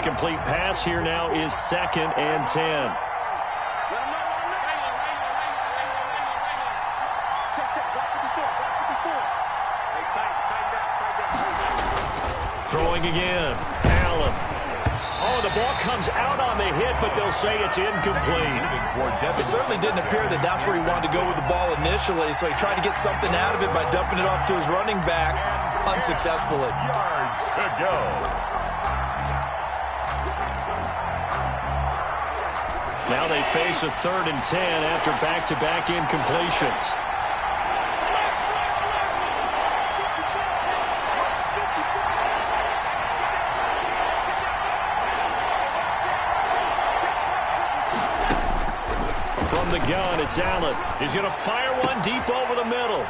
incomplete pass here now is 2nd and 10. Throwing again. Allen. Oh, the ball comes out on the hit, but they'll say it's incomplete. It certainly didn't appear that that's where he wanted to go with the ball initially, so he tried to get something out of it by dumping it off to his running back unsuccessfully. Yards to go. Now they face a 3rd and 10 after back-to-back incompletions. From the gun, it's Allen. He's going to fire one deep over the middle.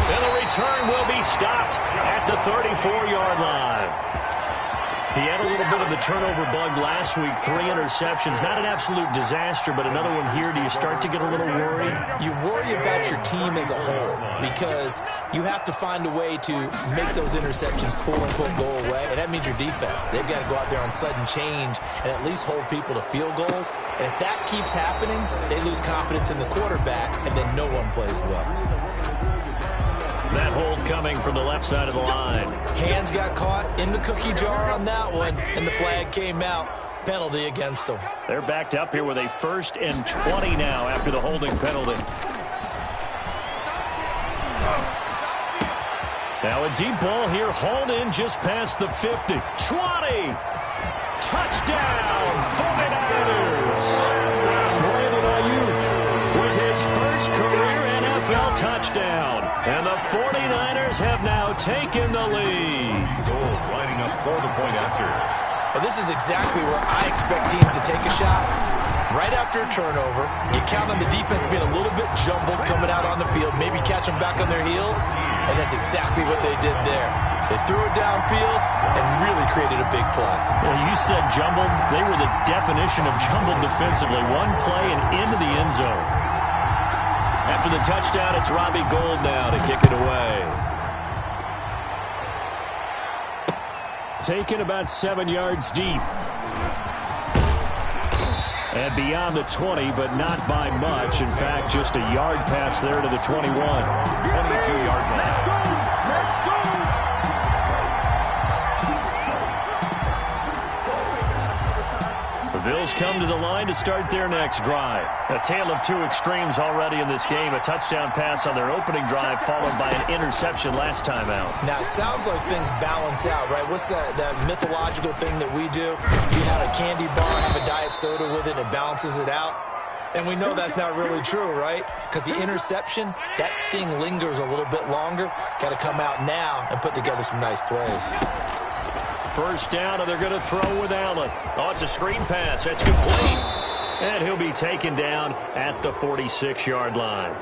And the return will be stopped at the 34-yard line. He had a little bit of the turnover bug last week, 3 interceptions. Not an absolute disaster, but another one here. Do you start to get a little worried? You worry about your team as a whole because you have to find a way to make those interceptions, quote-unquote, go away, and that means your defense. They've got to go out there on sudden change and at least hold people to field goals. And if that keeps happening, they lose confidence in the quarterback, and then no one plays well. That hold coming from the left side of the line. Hands got caught in the cookie jar on that one, and the flag came out. Penalty against them. They're backed up here with a 1st and 20 now after the holding penalty. Now a deep ball here, hauled in just past the 50. 20! Touchdown, 49ers! Brandon Ayuk with his first career NFL touchdown. And the 49ers have now taken the lead. Goal lining up for the point after. Well, this is exactly where I expect teams to take a shot. Right after a turnover, you count on the defense being a little bit jumbled coming out on the field, maybe catch them back on their heels, and that's exactly what they did there. They threw it downfield and really created a big play. Well, you said jumbled. They were the definition of jumbled defensively. One play and into the end zone. After the touchdown, it's Robbie Gould now to kick it away. Taken about 7 yards deep. And beyond the 20, but not by much. In fact, just a yard pass there to the 21. 22-yard line. The Bills come to the line to start their next drive. A tale of 2 extremes already in this game. A touchdown pass on their opening drive followed by an interception last time out. Now, it sounds like things balance out, right? What's that mythological thing that we do? You have a candy bar, have a diet soda with it, and it balances it out. And we know that's not really true, right? Because the interception, that sting lingers a little bit longer. Got to come out now and put together some nice plays. First down, and they're going to throw with Allen. Oh, it's a screen pass. That's complete. And he'll be taken down at the 46-yard line.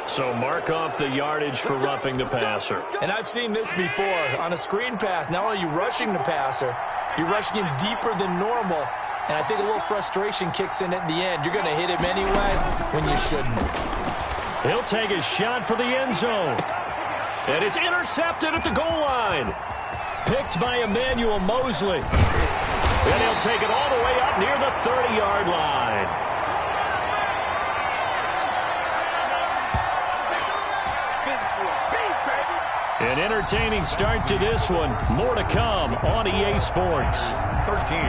So mark off the yardage for roughing the passer. And I've seen this before. On a screen pass, not only are you rushing the passer, you're rushing him deeper than normal. And I think a little frustration kicks in at the end. You're going to hit him anyway when you shouldn't. He'll take a shot for the end zone. And it's intercepted at the goal line. Picked by Emmanuel Mosley. And he'll take it all the way up near the 30-yard line. An entertaining start to this one. More to come on EA Sports. 13.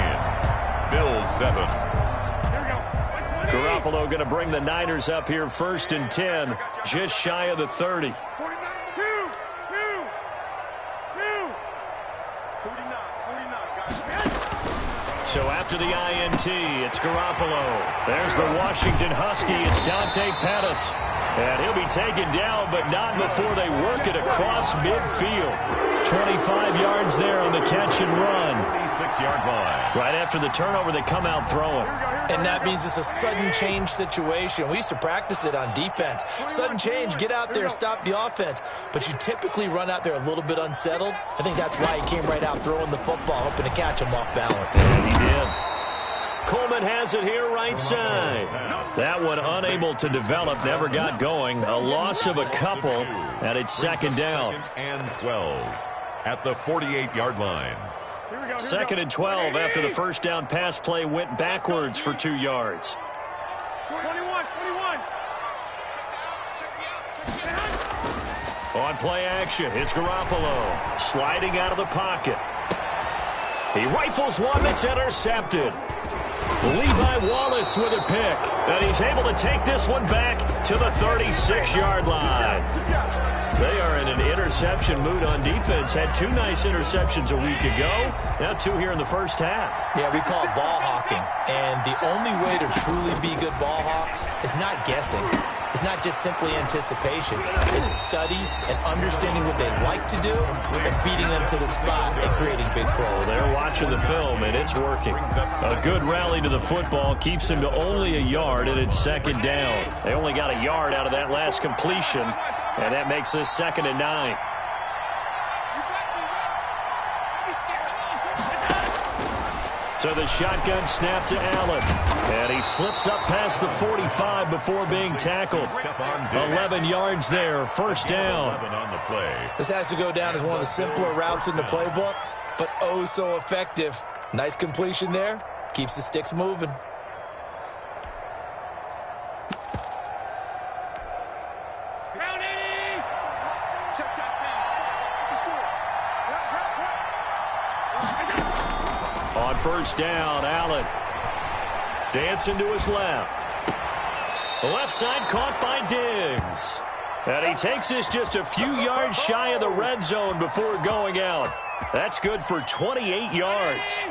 Bills 7. Garoppolo going to bring the Niners up here 1st and 10. Just shy of the 30. So after the INT, it's Garoppolo. There's the Washington Husky. It's Dante Pettis. And he'll be taken down, but not before they work it across midfield. 25 yards there on the catch and run. 36-yard line. Right after the turnover, they come out throwing. And that means it's a sudden change situation. We used to practice it on defense. Sudden change, get out there, stop the offense. But you typically run out there a little bit unsettled. I think that's why he came right out throwing the football, hoping to catch him off balance. And he did. Coleman has it here right side. That one unable to develop, never got going. A loss of a couple, and it's 2nd down. And 12. at the 48-yard line. Second and 12 after the first down pass play went backwards for 2 yards. 21. On play action, it's Garoppolo sliding out of the pocket. He rifles one that's intercepted. Levi Wallace with a pick, and he's able to take this one back to the 36-yard line. They are in an interception mood on defense. Had 2 nice interceptions a week ago. Now 2 here in the first half. Yeah, we call it ball hawking. And the only way to truly be good ball hawks is not guessing. It's not just simply anticipation. It's study and understanding what they like to do and beating them to the spot and creating big plays. They're watching the film, and it's working. A good rally to the football keeps them to only a yard, and it's second down. They only got a yard out of that last completion, and that makes this 2nd and 9. So the shotgun snap to Allen. And he slips up past the 45 before being tackled. 11 yards there, first down. This has to go down as one of the simpler routes in the playbook, but oh so effective. Nice completion there. Keeps the sticks moving. On first down, Allen dancing to his left. The left side caught by Diggs. And he takes this just a few yards shy of the red zone before going out. That's good for 28 yards.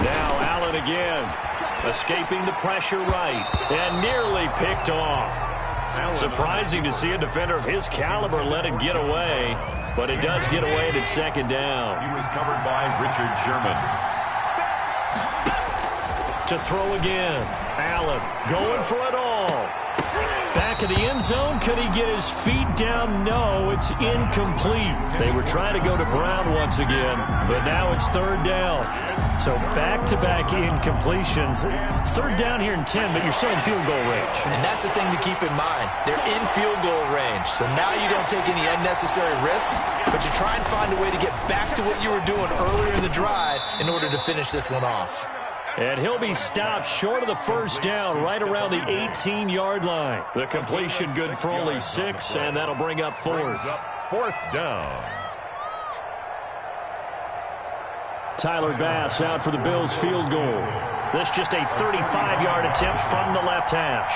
Now Allen again, escaping the pressure right, and nearly picked off. Surprising to see a defender of his caliber let it get away, but it does get away at its second down. He was covered by Richard Sherman. To throw again, Allen going for it all. Back of the end zone, could he get his feet down? No, it's incomplete. They were trying to go to Brown once again, but now it's third down. So back-to-back incompletions. Third down here in 10, but you're still in field goal range. And that's the thing to keep in mind. They're in field goal range. So now you don't take any unnecessary risks, but you try and find a way to get back to what you were doing earlier in the drive in order to finish this one off. And he'll be stopped short of the first down right around the 18-yard line. The completion good for only 6, and that'll bring up 4th. 4th down. Tyler Bass out for the Bills field goal. This just a 35-yard attempt from the left hash.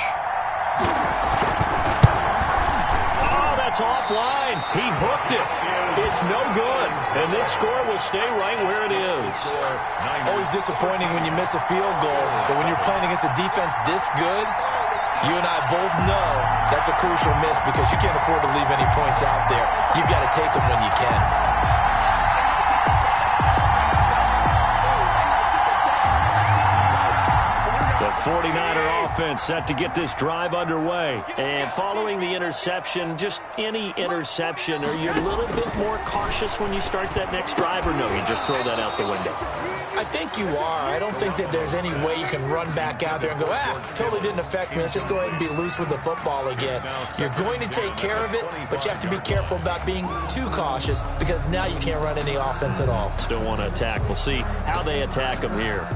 Oh, that's offline. He hooked it. It's no good. And this score will stay right where it is. Always disappointing when you miss a field goal, but when you're playing against a defense this good, you and I both know that's a crucial miss because you can't afford to leave any points out there. You've got to take them when you can. The 49er offense set to get this drive underway. And following the interception, just any interception, are you a little bit more cautious when you start that next drive, or no, you just throw that out the window? I think you are. I don't think that there's any way you can run back out there and go, totally didn't affect me. Let's just go ahead and be loose with the football again. You're going to take care of it, but you have to be careful about being too cautious because now you can't run any offense at all. Still want to attack. We'll see how they attack them here.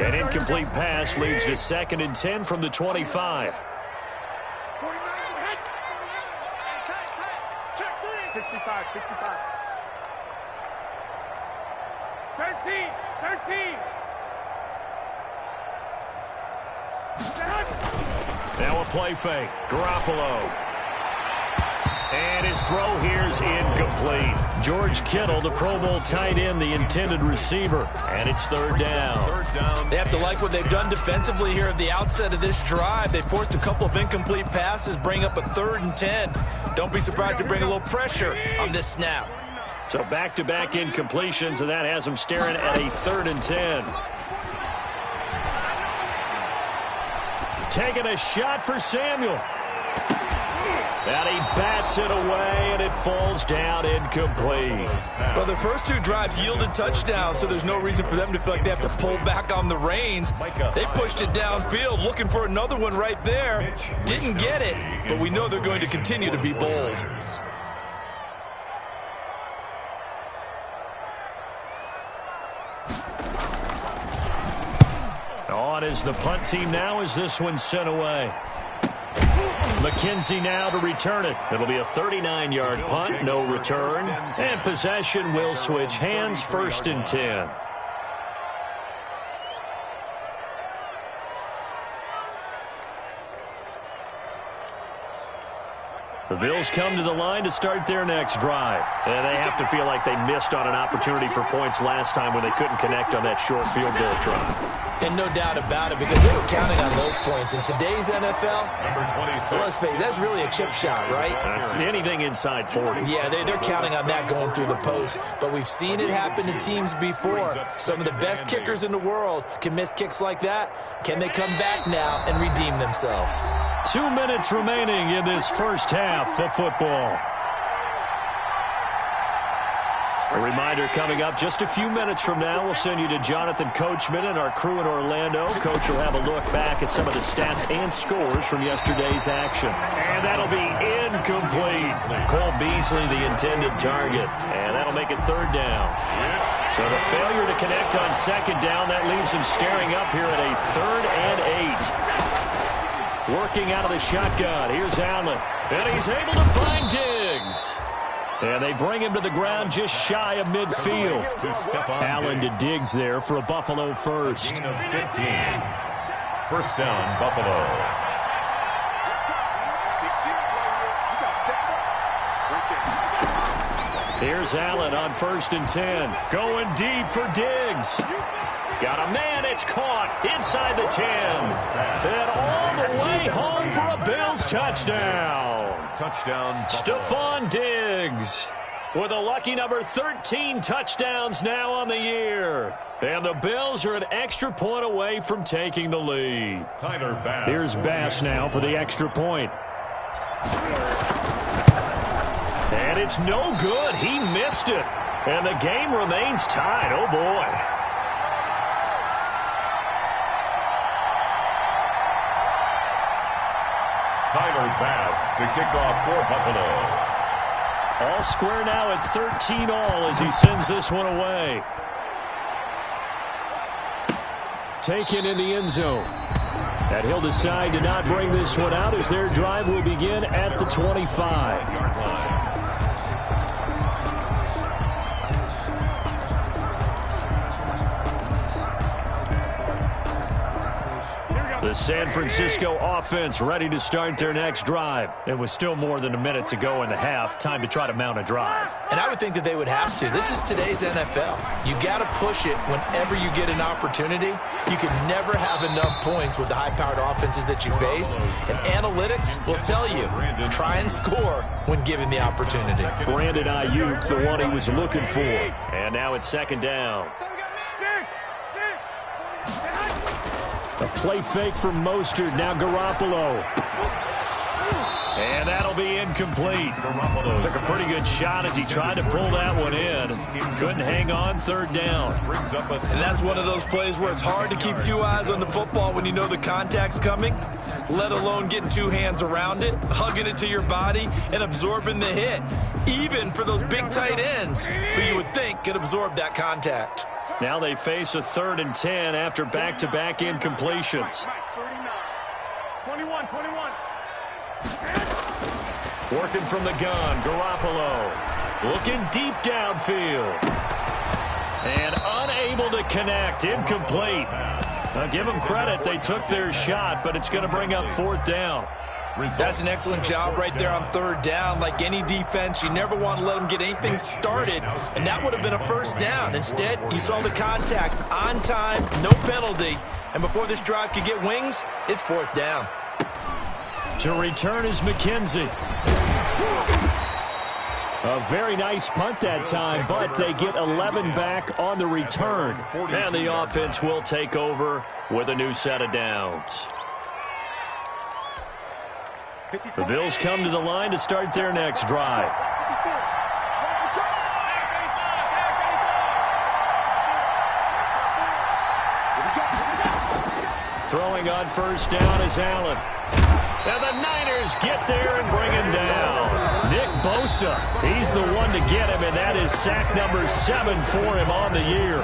An incomplete pass leads to 2nd and 10 from the 25. 65. 13. Now a play fake. Garoppolo. And his throw here is incomplete. George Kittle, the Pro Bowl tight end, the intended receiver. And it's third down. They have to like what they've done defensively here at the outset of this drive. They forced a couple of incomplete passes, bring up a 3rd and 10. Don't be surprised to bring a little pressure on this snap. So back-to-back incompletions, and that has them staring at a 3rd and 10. Taking a shot for Samuel. And he bats it away, and it falls down incomplete. Well, the first two drives yielded touchdowns, so there's no reason for them to feel like they have to pull back on the reins. They pushed it downfield, looking for another one right there. Didn't get it, but we know they're going to continue to be bold. On is the punt team now as this one's sent away. McKenzie now to return it. It'll be a 39-yard punt, no return. And possession will switch hands, 1st and 10. The Bills come to the line to start their next drive. And they have to feel like they missed on an opportunity for points last time when they couldn't connect on that short field goal try. And no doubt about it, because they were counting on those points. In today's NFL, let's face it, that's really a chip shot, right? That's anything inside 40. Yeah, they're counting on that going through the post. But we've seen it happen to teams before. Some of the best kickers in the world can miss kicks like that. Can they come back now and redeem themselves? 2 minutes remaining in this first half of football. A reminder coming up just a few minutes from now. We'll send you to Jonathan Coachman and our crew in Orlando. Coach will have a look back at some of the stats and scores from yesterday's action. And that'll be incomplete. Cole Beasley, the intended target. And that'll make it 3rd down. So the failure to connect on 2nd down, that leaves him staring up here at a 3rd and 8. Working out of the shotgun. Here's Allen. And he's able to find Diggs. And they bring him to the ground just shy of midfield. Allen to Diggs there for a Buffalo first. 15. 1st down, Buffalo. Here's Allen on 1st and 10. Going deep for Diggs. Got a man, it's caught inside the 10. And all the way home for a Bills touchdown. Touchdown, Stephon Diggs with a lucky number 13 touchdowns now on the year. And the Bills are an extra point away from taking the lead. Tyler Bass. Here's Bass now for the extra point. And it's no good. He missed it. And the game remains tied. Oh, boy. Tyler Bass to kick off for Buffalo. All square now at 13 all as he sends this one away. Taken in the end zone. And he'll decide to not bring this one out as their drive will begin at the 25-yard line. The San Francisco offense ready to start their next drive. It was still more than a minute to go in the half. Time to try to mount a drive. And I would think that they would have to. This is today's NFL. You got to push it whenever you get an opportunity. You can never have enough points with the high-powered offenses that you face. And analytics will tell you, try and score when given the opportunity. Brandon Ayuk, the one he was looking for. And now it's 2nd down. A play fake from Mostert. Now Garoppolo. And that'll be incomplete. Took a pretty good shot as he tried to pull that one in. Couldn't hang on. 3rd down. And that's one of those plays where it's hard to keep 2 eyes on the football when you know the contact's coming, let alone getting 2 hands around it, hugging it to your body, and absorbing the hit. Even for those big tight ends who you would think could absorb that contact. Now they face a 3rd and 10 after back-to-back incompletions. 21. Working from the gun, Garoppolo. Looking deep downfield. And unable to connect, incomplete. Now give them credit, they took their shot, but it's going to bring up 4th down. That's an excellent job right there on 3rd down. Like any defense, you never want to let them get anything started, and that would have been a 1st down. Instead, you saw the contact on time, no penalty, and before this drive could get wings, it's 4th down. To return is McKenzie. A very nice punt that time, but they get 11 back on the return. And the offense will take over with a new set of downs. The Bills come to the line to start their next drive. Throwing on first down is Allen. And the Niners get there and bring him down. Nick Bosa, he's the one to get him, and that is sack number 7 for him on the year.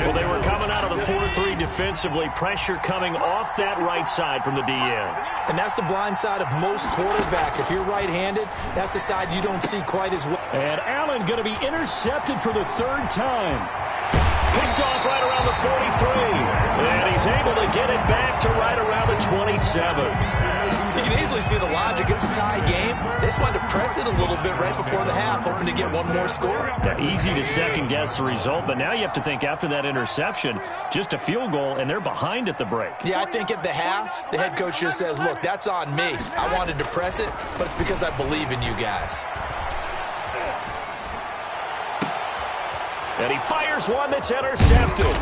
Well, they were coming out of the 4-3 defensively. Pressure coming off that right side from the DN. And that's the blind side of most quarterbacks. If you're right-handed, that's the side you don't see quite as well. And Allen going to be intercepted for the 3rd time. Picked off right around the 43. And he's able to get it back to right around the 27. You can easily see the logic. It's a tie game. They just wanted to press it a little bit right before the half, hoping to get one more score. Yeah, easy to second-guess the result, but now you have to think after that interception, just a field goal, and they're behind at the break. Yeah, I think at the half, the head coach just says, look, that's on me. I wanted to press it, but it's because I believe in you guys. And he fires one that's intercepted.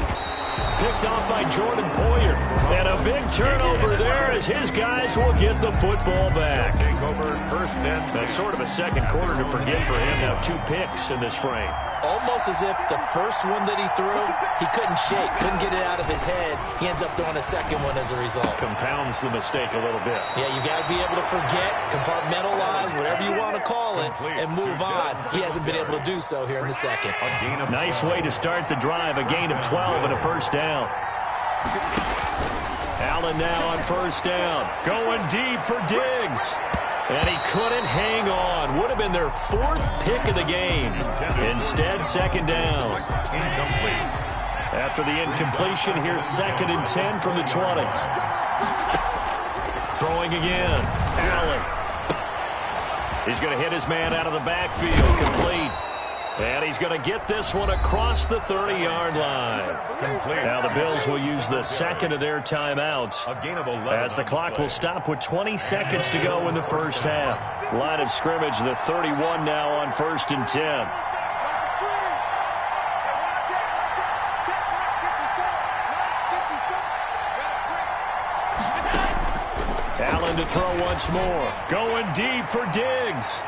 Picked off by Jordan Poyer. And a big turnover there as his guys will get the football back. That's sort of a second quarter to forget for him. Now 2 picks in this frame. Almost as if the first one that he threw, he couldn't shake, couldn't get it out of his head. He ends up throwing a second one as a result. Compounds the mistake a little bit. Yeah, you got to be able to forget, compartmentalize, whatever you want to call it, and move on. He hasn't been able to do so here in the second. Nice way to start the drive. A gain of 12 and a first down. Allen now on first down. Going deep for Diggs. And he couldn't hang on. Would have been their 4th pick of the game. Instead, second down. Incomplete. After the incompletion, here's 2nd and 10 from the 20. Throwing again. Allen. He's going to hit his man out of the backfield. Complete. And he's going to get this one across the 30-yard line. Complete. Now the Bills will use the second of their timeouts A gain of 11 as the clock will stop with 20 seconds to go in the first half. Line of scrimmage, the 31 now on 1st and 10. Allen to throw once more. Going deep for Diggs.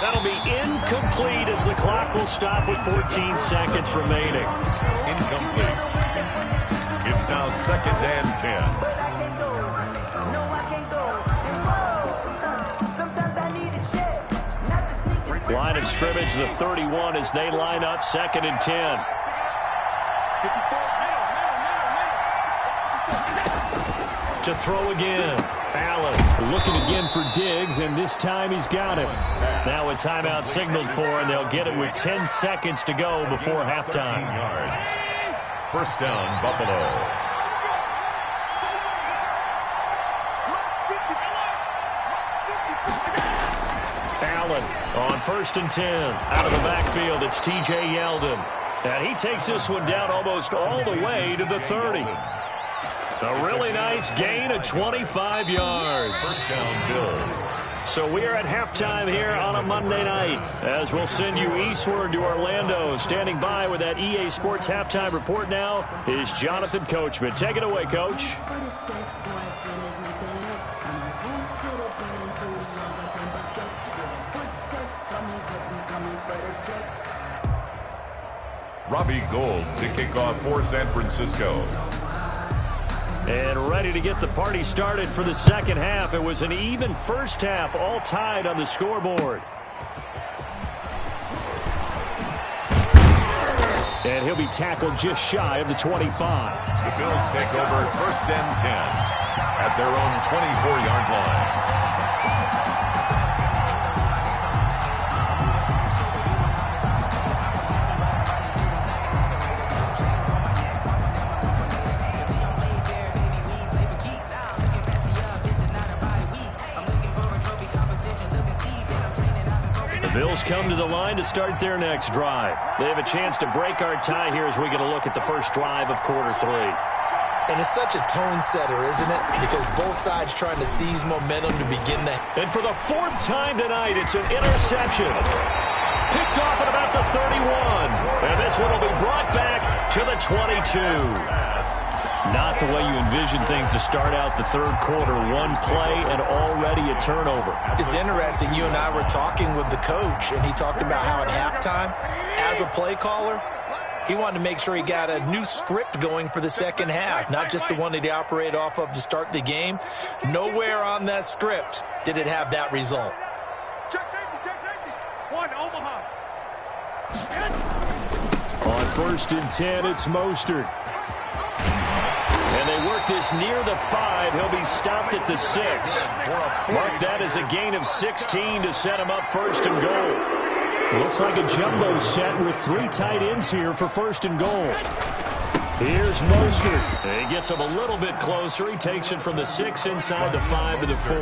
That'll be incomplete as the clock will stop with 14 seconds remaining. Incomplete. It's now 2nd and 10. Line of scrimmage, the 31 as they line up 2nd and 10. To throw again. Allen looking again for Diggs, and this time he's got it. Now a timeout signaled for, and they'll get it with 10 seconds to go before halftime. Yards. First down, Buffalo. Allen on 1st and 10. Out of the backfield, it's T.J. Yeldon. And he takes this one down almost all the way to the 30. A really nice gain of 25 yards. First down, Bills. So we are at halftime here on a Monday night as we'll send you eastward to Orlando. Standing by with that EA Sports halftime report now is Jonathan Coachman. Take it away, Coach. Robbie Gould to kick off for San Francisco. And ready to get the party started for the second half. It was an even first half, all tied on the scoreboard. And he'll be tackled just shy of the 25. The Bills take over 1st and 10 at their own 24-yard line. Bills come to the line to start their next drive. They have a chance to break our tie here as we get a look at the first drive of quarter 3. And it's such a tone setter, isn't it? Because both sides trying to seize momentum to begin the... And for the 4th time tonight, it's an interception. Picked off at about the 31. And this one will be brought back to the 22. Not the way you envision things to start out the third quarter. One play and already a turnover. It's interesting. You and I were talking with the coach, and he talked about how at halftime, as a play caller, he wanted to make sure he got a new script going for the second half, not just the one that he operated off of to start the game. Nowhere on that script did it have that result. Check safety. One, Omaha. On 1st and 10, it's Mostert. And they work this near the 5. He'll be stopped at the 6. Mark that as a gain of 16 to set him up 1st and goal. Looks like a jumbo set with 3 tight ends here for 1st and goal. Here's Mostert. He gets him a little bit closer. He takes it from the 6 inside the 5 to the 4.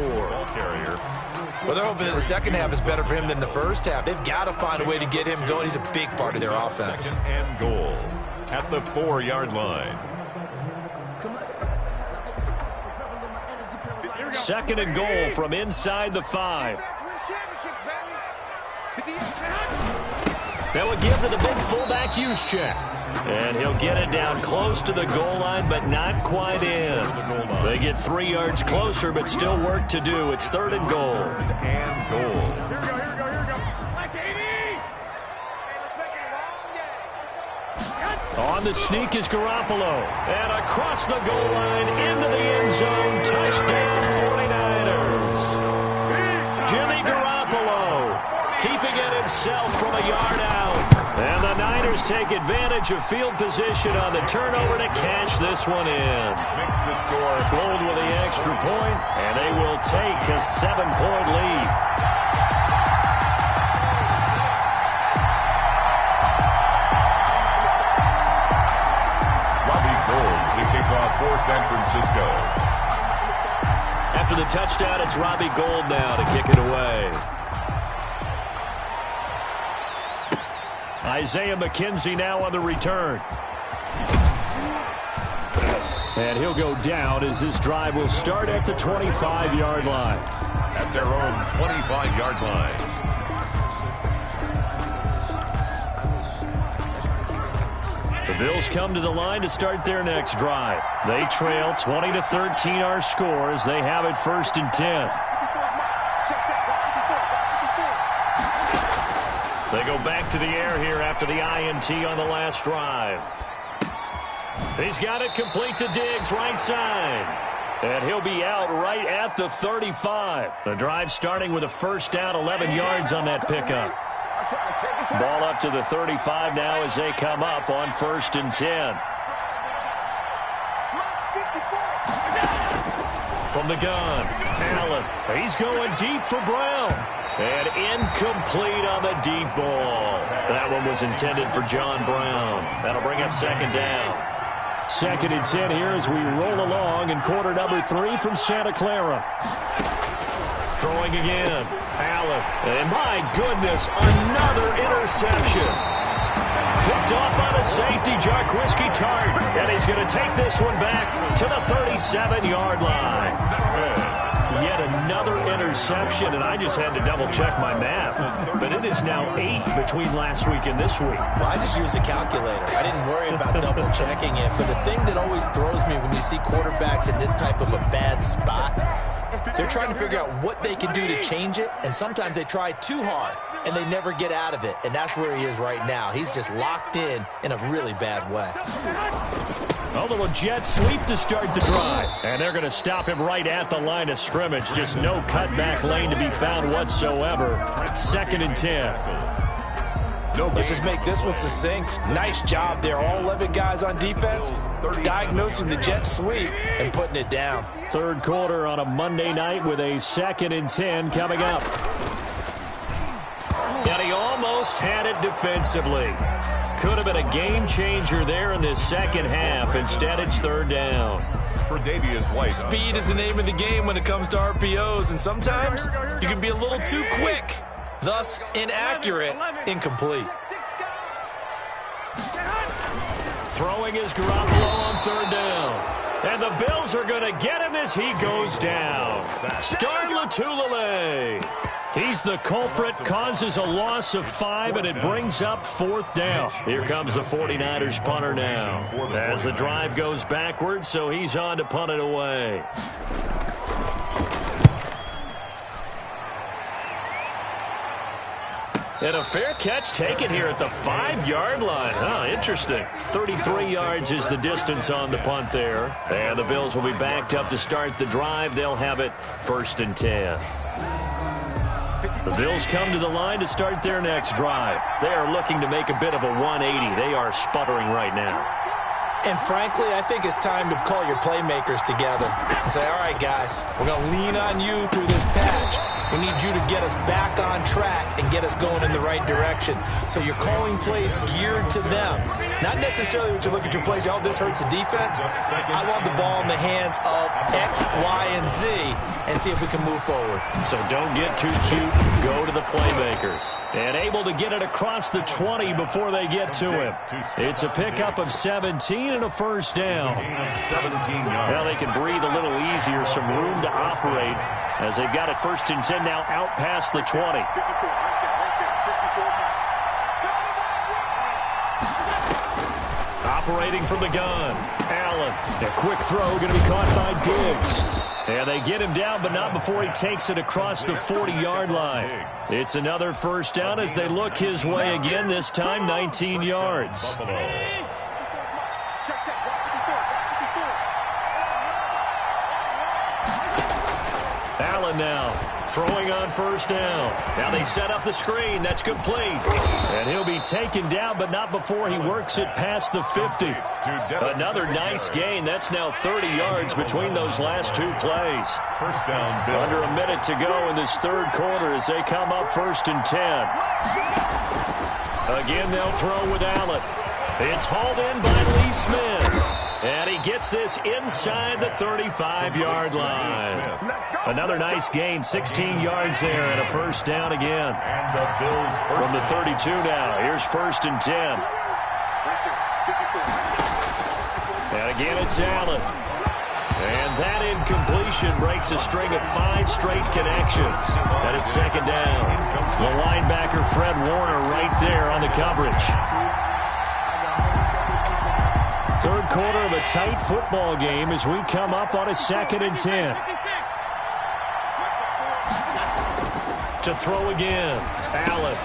Well, they're hoping that the second half is better for him than the first half. They've got to find a way to get him going. He's a big part of their offense. 2nd and goal at the 4-yard line. 2nd and goal from inside the 5. That would give to the big fullback Juszczyk. And he'll get it down close to the goal line, but not quite in. They get 3 yards closer, but still work to do. It's 3rd and goal. And goal. Here we go. Like 80. On the sneak is Garoppolo. And across the goal line into the end zone. Touchdown 49ers. Jimmy Garoppolo keeping it himself from a yard out. And the Niners take advantage of field position on the turnover to cash this one in. Makes the score. Gold with the extra point, and they will take a 7-point lead. Robbie Gould to kick off for San Francisco. After the touchdown, it's Robbie Gould now to kick it away. Isaiah McKenzie now on the return. And he'll go down as this drive will start at the 25-yard line. At their own 25-yard line. The Bills come to the line to start their next drive. They trail 20-13 our score as they have it 1st and 10. They go back to the air here after the INT on the last drive. He's got it complete to Diggs, right side. And he'll be out right at the 35. The drive starting with a 1st down, 11 yards on that pickup. Ball up to the 35 now as they come up on 1st and 10. From the gun, Allen. He's going deep for Brown. And incomplete on the deep ball. That one was intended for John Brown. That'll bring up 2nd down. 2nd and 10 here as we roll along in quarter number 3 from Santa Clara. Throwing again. Allen. And my goodness, another interception. Picked off by the safety, Jarquiski Tart. And he's going to take this one back to the 37-yard line. Yet another interception, and I just had to double-check my math. But it is now 8 between last week and this week. Well, I just used a calculator. I didn't worry about double-checking it. But the thing that always throws me when you see quarterbacks in this type of a bad spot, they're trying to figure out what they can do to change it, and sometimes they try too hard, and they never get out of it. And that's where he is right now. He's just locked in a really bad way. A little jet sweep to start the drive. And they're going to stop him right at the line of scrimmage. Just no cutback lane to be found whatsoever. 2nd and 10. Let's just make this one succinct. Nice job there. All 11 guys on defense diagnosing the jet sweep and putting it down. 3rd quarter on a Monday night with a 2nd and 10 coming up. And he almost had it defensively. Could have been a game changer there in this second half. Instead, it's 3rd down. For Davius White. Speed is the name of the game when it comes to RPOs, and sometimes you can be a little too quick, thus inaccurate, incomplete. Throwing is Garoppolo on 3rd down. And the Bills are going to get him as he goes down. Star Lotulelei. He's the culprit, causes a loss of 5, and it brings up 4th down. Here comes the 49ers punter now. As the drive goes backwards, so he's on to punt it away. And a fair catch taken here at the 5-yard line. Huh, interesting. 33 yards is the distance on the punt there. And the Bills will be backed up to start the drive. They'll have it 1st and 10. The Bills come to the line to start their next drive. They are looking to make a bit of a 180. They are sputtering right now. And frankly, I think it's time to call your playmakers together and say, all right, guys, we're going to lean on you through this patch. We need you to get us back on track and get us going in the right direction. So you're calling plays geared to them. Not necessarily when you look at your plays, oh, this hurts the defense. I want the ball in the hands of X, Y, and Z and see if we can move forward. So don't get too cute. Go to the playmakers. And able to get it across the 20 before they get to him. It's a pickup of 17 and a 1st down. 17 yards. Well, they can breathe a little easier, some room to operate as they've got it 1st and 10 now out past the 20. Operating from the gun. Allen. A quick throw going to be caught by Diggs. And they get him down, but not before he takes it across the 40-yard line. It's another 1st down as they look his way again, this time 19 yards. Allen now throwing on 1st down. Now they set up the screen. That's complete. And he'll be taken down, but not before he works it past the 50. Another nice gain. That's now 30 yards between those last 2 plays. 1st down, Bill. Under a minute to go in this 3rd quarter as they come up 1st and 10. Again, they'll throw with Allen. It's hauled in by Lee Smith. And he gets this inside the 35-yard line. Another nice gain, 16 yards there, and a 1st down again. And the Bills from the 32 now. Here's 1st and 10. And again, it's Allen. And that incompletion breaks a string of 5 straight connections. And it's 2nd down. The linebacker, Fred Warner, right there on the coverage. 3rd quarter of a tight football game as we come up on a 2nd and 10. To throw again, Allen.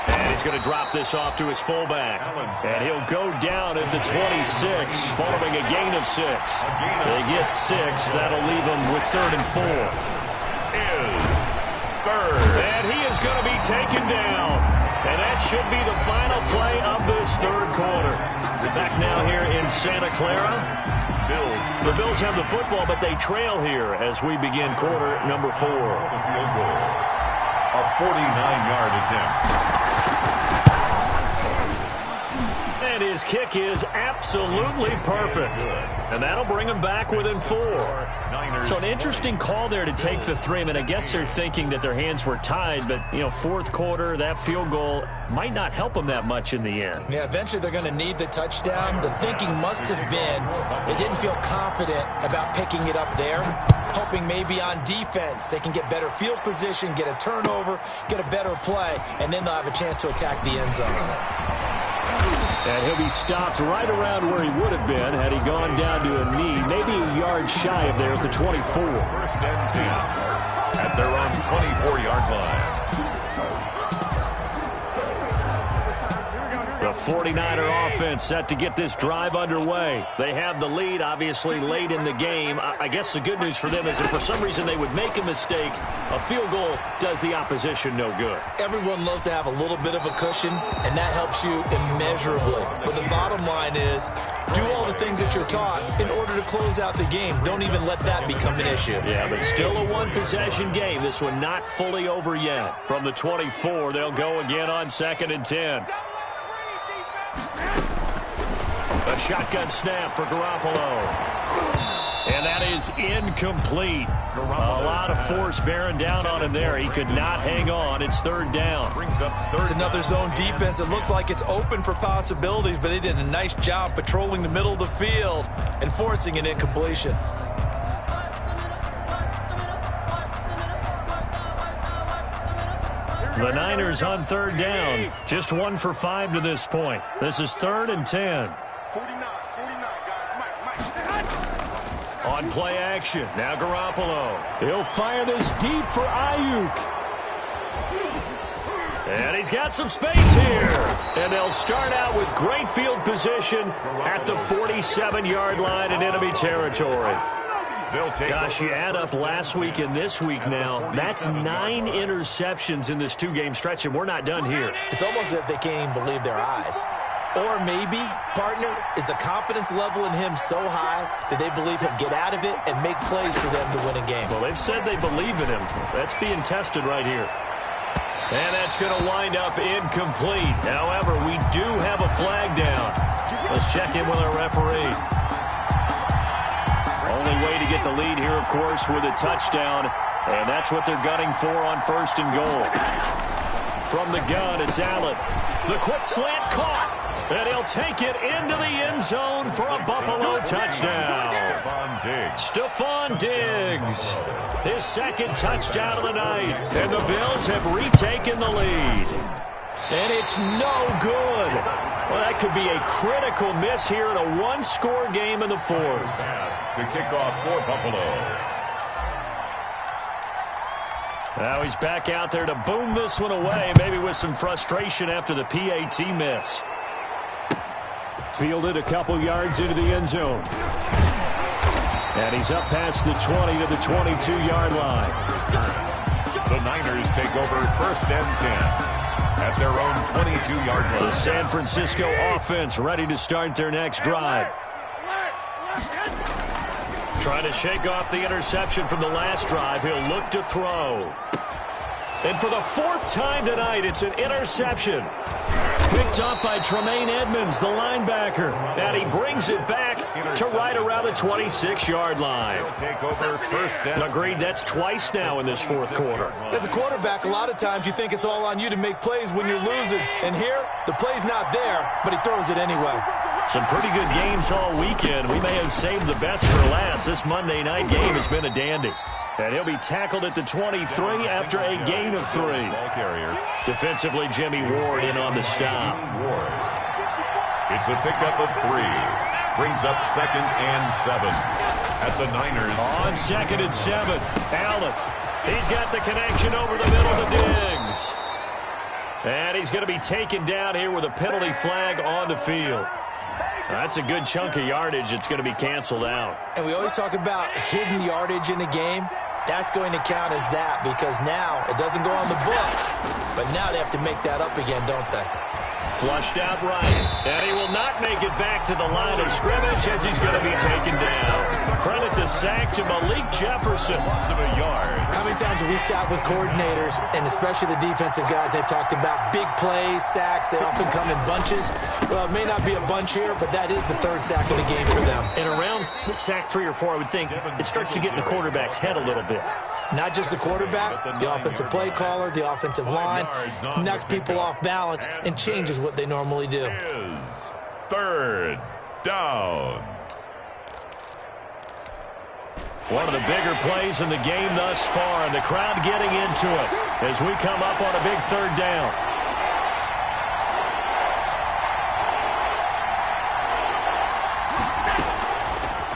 And he's going to drop this off to his fullback. And he'll go down at the 26, following a gain of 6. They get 6. That'll leave them with 3rd and 4. is 3rd. And he is going to be taken down. And that should be the final play of this 3rd quarter. We're back now here in Santa Clara. The Bills have the football, but they trail here as we begin quarter number 4. The field goal. A 49-yard attempt. And his kick is absolutely perfect. And that'll bring him back within 4. So an interesting call there to take the 3. I mean, I guess they're thinking that their hands were tied, but, you know, 4th quarter, that field goal might not help them that much in the end. Yeah, eventually they're going to need the touchdown. The thinking must have been they didn't feel confident about picking it up there, hoping maybe on defense they can get better field position, get a turnover, get a better play, and then they'll have a chance to attack the end zone. And he'll be stopped right around where he would have been had he gone down to a knee, maybe a yard shy of there at the 24. 1st and 10 at their own 24-yard line. The 49er offense set to get this drive underway. They have the lead, obviously, late in the game. I guess the good news for them is if for some reason they would make a mistake, a field goal does the opposition no good. Everyone loves to have a little bit of a cushion, and that helps you immeasurably. But the bottom line is, do all the things that you're taught in order to close out the game. Don't even let that become an issue. Yeah, but still a one-possession game. This one not fully over yet. From the 24, they'll go again on 2nd and 10. A shotgun snap for Garoppolo. And that is incomplete. A lot of force bearing down on him there. He could not hang on. It's 3rd down. It's another zone defense. It looks like it's open for possibilities, but they did a nice job patrolling the middle of the field and forcing an incompletion. The Niners on third down. Just 1 for 5 to this point. This is 3rd and 10. 49, guys. On play action. Now Garoppolo. He'll fire this deep for Ayuk. And he's got some space here. And they'll start out with great field position at the 47-yard line in enemy territory. Gosh, you add up last week and this week now, that's 9 interceptions in this 2-game stretch, and we're not done here. It's almost as if they can't even believe their eyes. Or maybe, partner, is the confidence level in him so high that they believe he'll get out of it and make plays for them to win a game. Well, they've said they believe in him. That's being tested right here. And that's going to wind up incomplete. However, we do have a flag down. Let's check in with our referee. Only way to get the lead here, of course, with a touchdown. And that's what they're gunning for on 1st and goal. From the gun, it's Allen. The quick slant caught. And he'll take it into the end zone for a Buffalo touchdown. Stephon Diggs. His 2nd touchdown of the night. And the Bills have retaken the lead. And it's no good. Well, that could be a critical miss here in a 1-score game in the 4th. To kick off for Buffalo. Now he's back out there to boom this one away, maybe with some frustration after the PAT miss. Fielded a couple yards into the end zone. And he's up past the 20 to the 22-yard line. The Niners take over 1st and 10 at their own 22-yard line. The San Francisco offense ready to start their next drive. Trying to shake off the interception from the last drive. He'll look to throw. And for the 4th time tonight, it's an interception. Picked up by Tremaine Edmonds, the linebacker. And he brings it back to right around the 26-yard line. Take over 1st and Agreed, that's twice now in this 4th quarter. As a quarterback, a lot of times you think it's all on you to make plays when you're losing. And here, the play's not there, but he throws it anyway. Some pretty good games all weekend. We may have saved the best for last. This Monday night game has been a dandy. And he'll be tackled at the 23 after a gain of 3. Defensively, Jimmy Ward in on the stop. It's a pickup of 3. Brings up 2nd and 7 at the Niners. On 2nd and 7, Allen. He's got the connection over the middle to Diggs. And he's going to be taken down here with a penalty flag on the field. That's a good chunk of yardage. It's going to be canceled out. And we always talk about hidden yardage in a game. That's going to count as that because now it doesn't go on the books, but now they have to make that up again, don't they? Flushed out right, and he will not make it back to the line of scrimmage as he's going to be taken down. Credit the sack to Malik Jefferson. Loss of a yard. How many times have we sat with coordinators, and especially the defensive guys, they've talked about big plays, sacks. They often come in bunches. Well, it may not be a bunch here, but that is the 3rd sack of the game for them. And around sack 3 or 4, I would think it starts to get in the quarterback's head a little bit. Not just the quarterback, the offensive play caller, the offensive line, knocks people off balance and changes what they normally do. Is 3rd down. One of the bigger plays in the game thus far, and the crowd getting into it as we come up on a big 3rd down.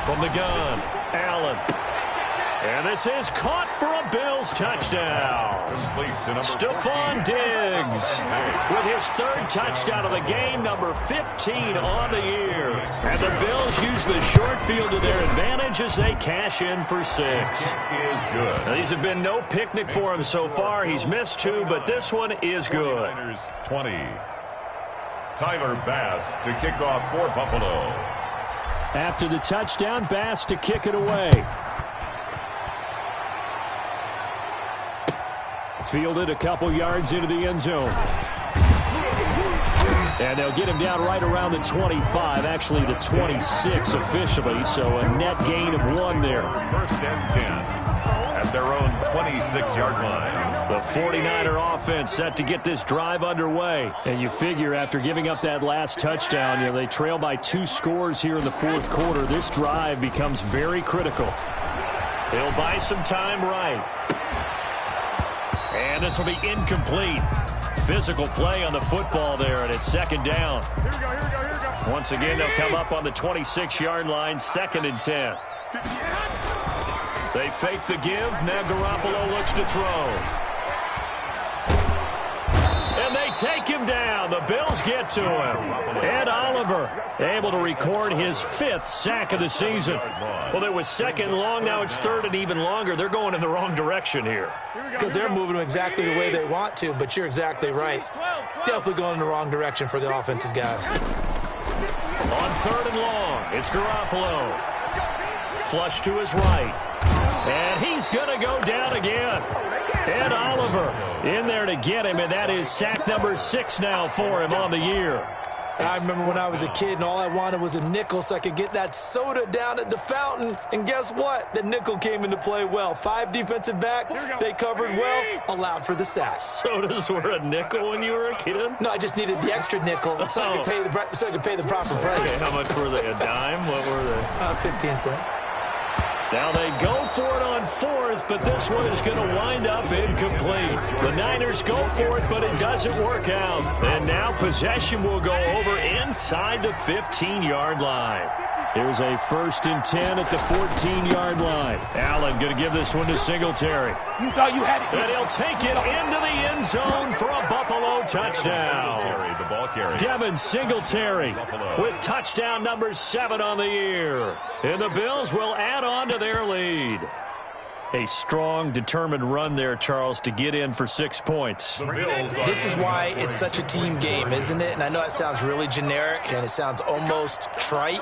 From the gun, Allen. And this is caught for a Bills touchdown. Stephon Diggs with his 3rd touchdown of the game, number 15 on the year. And the Bills use the short field to their advantage as they cash in for 6. Is good. Now, these have been no picnic for him so far. He's missed 2, but this one is good. 20. Tyler Bass to kick off for Buffalo. After the touchdown, Bass to kick it away. Fielded a couple yards into the end zone. And they'll get him down right around the 25, actually the 26 officially, so a net gain of 1 there. 1st and 10 at their own 26-yard line. The 49er offense set to get this drive underway. And you figure after giving up that last touchdown, they trail by 2 scores here in the 4th quarter. This drive becomes very critical. He'll buy some time right. And this will be incomplete. Physical play on the football there, and it's second down. Here we go, here we go, here we go. Once again, they'll come up on the 26-yard line, 2nd and 10. They fake the give. Now Garoppolo looks to throw. And they take him down. The Bills get to him. Ed Oliver able to record his 5th sack of the season. Well, it was 2nd and long. Now it's 3rd and even longer. They're going in the wrong direction here. Because they're moving them exactly the way they want to, but you're exactly right. Definitely going in the wrong direction for the offensive guys. On 3rd and long, it's Garoppolo. Flush to his right. And he's going to go down again. Ed Oliver in there to get him, and that is sack number 6 now for him on the year. I remember when I was a kid and all I wanted was a nickel so I could get that soda down at the fountain. And guess what? The nickel came into play well. 5 defensive backs, they covered well, allowed for the sack. Sodas were a nickel when you were a kid? No, I just needed the extra nickel so I could pay the proper price. Okay, how much were they? A dime? What were they? 15 cents. Now they go for it on 4th, but this one is going to wind up incomplete. The Niners go for it, but it doesn't work out. And now possession will go over inside the 15-yard line. Here's a 1st and 10 at the 14-yard line. Allen going to give this one to Singletary. You thought you had it. And he'll take it into the end zone for a Buffalo touchdown. The ball carrier. Devin Singletary with touchdown number 7 on the year. And the Bills will add on to their lead. A strong, determined run there, Charles, to get in for 6 points. This is why it's such a team game, isn't it? And I know it sounds really generic and it sounds almost trite,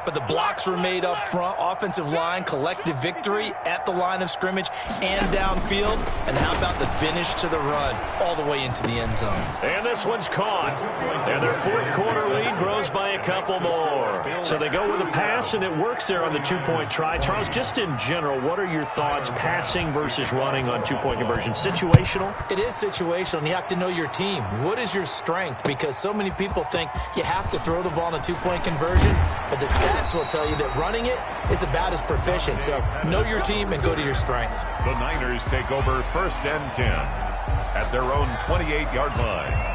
but the blocks were made up front, offensive line, collective victory at the line of scrimmage and downfield. And how about the finish to the run all the way into the end zone? And this one's caught. And their 4th quarter lead grows by a couple more. So they go with a pass, and it works there on the 2-point try. Charles, just in general, what are your thoughts passing versus running on 2-point conversion? Situational? It is situational, and you have to know your team. What is your strength? Because so many people think you have to throw the ball in a 2-point conversion, but the stats will tell you that running it is about as proficient. So know your team and go to your strength. The Niners take over 1st and 10 at their own 28-yard line.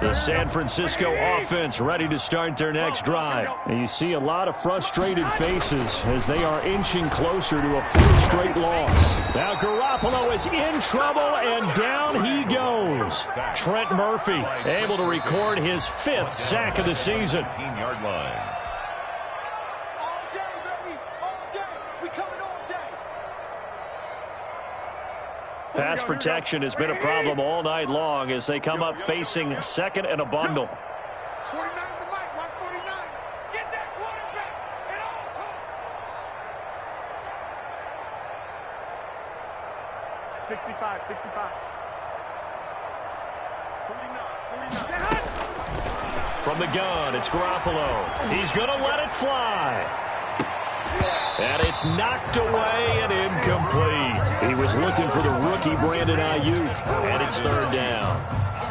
The San Francisco offense ready to start their next drive. And you see a lot of frustrated faces as they are inching closer to a 4th straight loss. Now Garoppolo is in trouble, and down he goes. Trent Murphy able to record his 5th sack of the season. 15-yard line. All day, baby. All day. We coming all day. Pass protection has been a problem all night long as they come up facing 2nd and a bundle. 49 the mic. Watch 49. Get that quarterback at all costs. 65, 65. 49. From the gun, it's Garoppolo. He's going to let it fly. And it's knocked away and incomplete. He was looking for the rookie Brandon Ayuk, and it's 3rd down.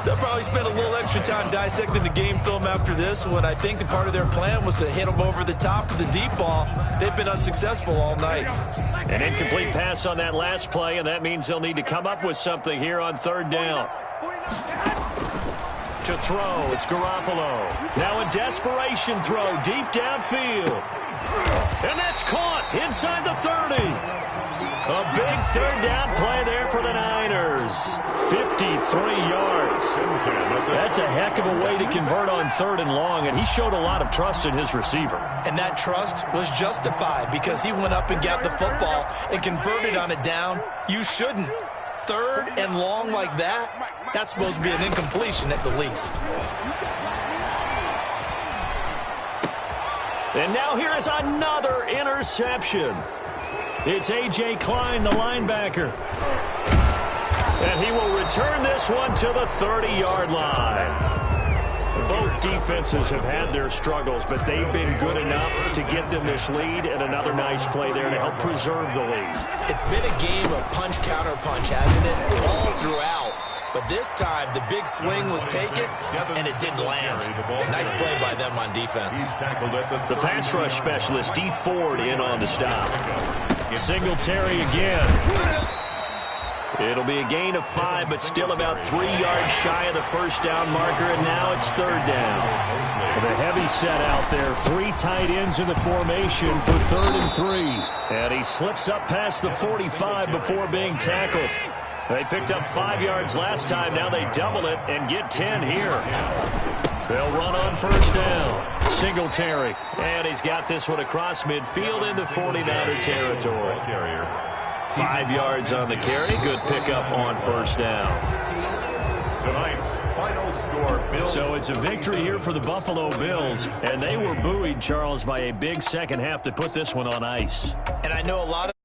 They'll probably spend a little extra time dissecting the game film after this one. I think that part of their plan was to hit him over the top of the deep ball. They've been unsuccessful all night. An incomplete pass on that last play, and that means they'll need to come up with something here on 3rd down. To throw, it's Garoppolo. Now a desperation throw deep downfield. And that's caught inside the 30. A big 3rd down play there for the Niners. 53 yards. That's a heck of a way to convert on 3rd and long, and he showed a lot of trust in his receiver. And that trust was justified because he went up and got the football and converted on a down. You shouldn't. 3rd and long like that, that's supposed to be an incompletion at the least. And now here is another interception. It's A.J. Klein, the linebacker. And he will return this one to the 30-yard line. Both defenses have had their struggles, but they've been good enough to get them this lead, and another nice play there to help preserve the lead. It's been a game of punch-counter-punch, hasn't it? All throughout. But this time, the big swing was taken, and it didn't land. Nice play by them on defense. The pass rush specialist, D. Ford, in on the stop. Singletary again. It'll be a gain of 5, but still about 3 yards shy of the first down marker, and now it's third down. The heavy set out there, 3 tight ends in the formation for 3rd and 3. And he slips up past the 45 before being tackled. They picked up 5 yards last time. Now they double it and get 10 here. They'll run on first down. Singletary. And he's got this one across midfield into 49er territory. 5 yards on the carry. Good pickup on first down. Tonight's final score, Bills. So it's a victory here for the Buffalo Bills. And they were buoyed, Charles, by a big second half to put this one on ice. And I know a lot of